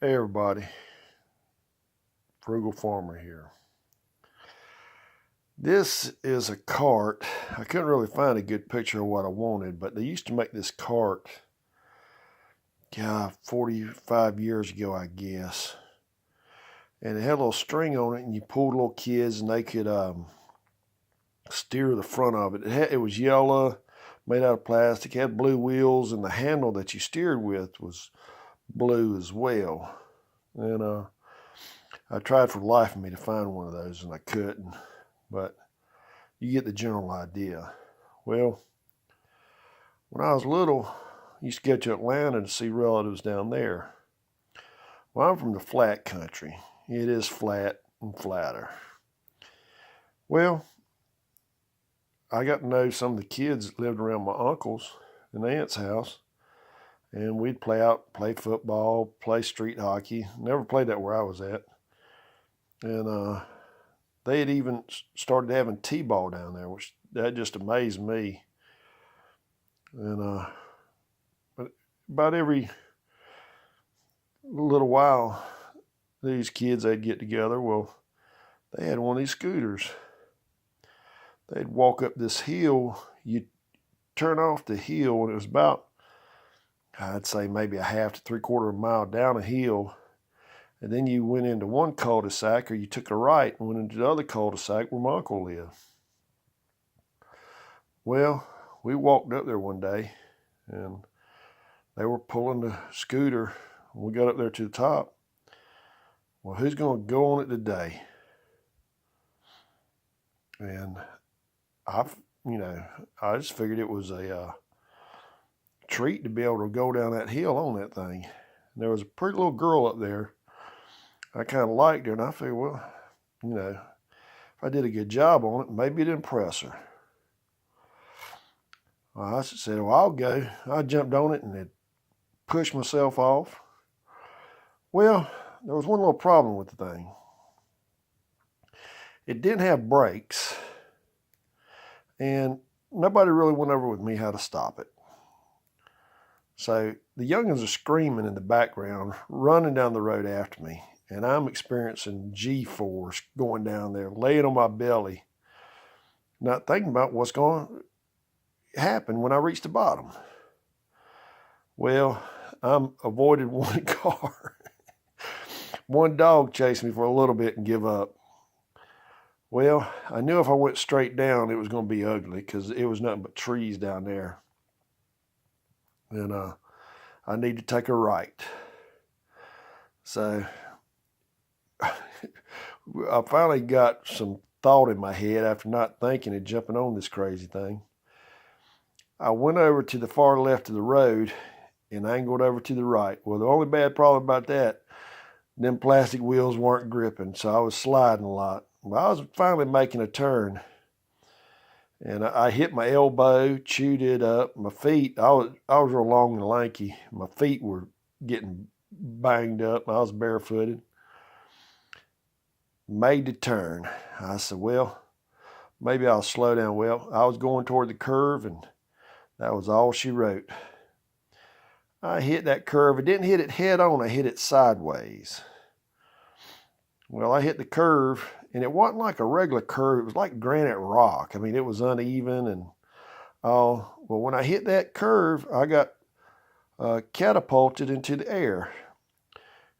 Hey everybody, Frugal Farmer here. This is a cart. I couldn't really find a good picture of what I wanted, but they used to make this cart, 45 years ago, I guess. And it had a little string on it, and you pulled little kids, and they could steer the front of it. It was yellow, made out of plastic, had blue wheels, and the handle that you steered with was blue as well. And I tried for the life of me to find one of those, and I couldn't. But you get the general idea. Well, when I was little, I used to go to Atlanta to see relatives down there. Well, I'm from the flat country. It is flat and flatter. Well, I got to know some of the kids that lived around my uncle's and aunt's house, and we'd play football, play street hockey. Never played that where I was at. And they had even started having t-ball down there, which that just amazed me. And but about every little while, these kids, they'd get together. Well, they had one of these scooters. They'd walk up this hill. You'd turn off the hill, and it was about, I'd say, maybe a half to 3/4 mile down a hill. And then you went into one cul-de-sac, or you took a right and went into the other cul-de-sac where my uncle lived. Well, we walked up there one day, and they were pulling the scooter. We got up there to the top. Well, who's going to go on it today? And I just figured it was a treat to be able to go down that hill on that thing. And there was a pretty little girl up there. I kind of liked her, and I figured, well, if I did a good job on it, maybe it'd impress her. Well, I said, well, I'll go. I jumped on it and it pushed myself off. Well, there was one little problem with the thing. It didn't have brakes, and nobody really went over with me how to stop it. So the youngins are screaming in the background, running down the road after me, and I'm experiencing G-force going down there, laying on my belly, not thinking about what's going to happen when I reach the bottom. Well, I'm avoided one car. One dog chased me for a little bit and give up. Well, I knew if I went straight down, it was going to be ugly because it was nothing but trees down there. And I need to take a right. So I finally got some thought in my head after not thinking and jumping on this crazy thing. I went over to the far left of the road and angled over to the right. Well, the only bad problem about that, them plastic wheels weren't gripping, so I was sliding a lot. Well, I was finally making a turn, and I hit my elbow, chewed it up. My feet, I was real long and lanky. My feet were getting banged up. I was barefooted. Made the turn. I said, well, maybe I'll slow down. Well, I was going toward the curve, and that was all she wrote. I hit that curve. I didn't hit it head on. I hit it sideways. Well, I hit the curve, and it wasn't like a regular curve. It was like granite rock. I mean, it was uneven and all. Well, when I hit that curve, I got catapulted into the air.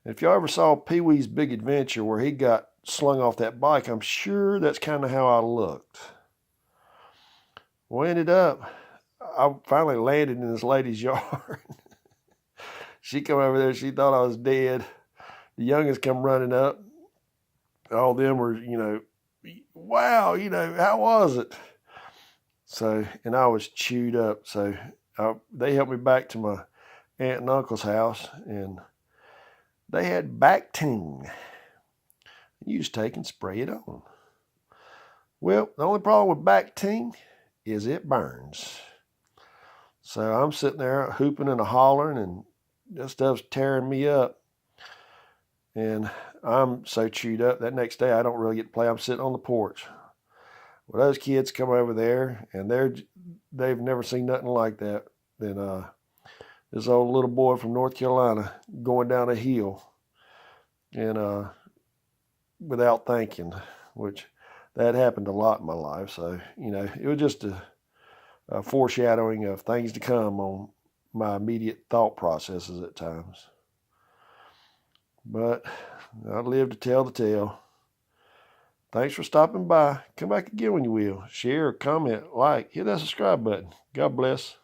And if y'all ever saw Pee-wee's Big Adventure where he got slung off that bike, I'm sure that's kind of how I looked. Well, ended up, I finally landed in this lady's yard. She come over there. She thought I was dead. The youngest come running up. All of them were, wow, how was it? So, and I was chewed up. So they helped me back to my aunt and uncle's house, and they had Bactine. You just take and spray it on. Well, the only problem with Bactine is it burns. So I'm sitting there hooping and hollering, and that stuff's tearing me up. And I'm so chewed up that next day I don't really get to play. I'm sitting on the porch. Well, those kids come over there, and they've never seen nothing like that. Then this old little boy from North Carolina going down a hill. and without thinking, which that happened a lot in my life. So, it was just a foreshadowing of things to come on my immediate thought processes at times. But I live to tell the tale. Thanks for stopping by. Come back again when you will. Share, comment, like, hit that subscribe button. God bless.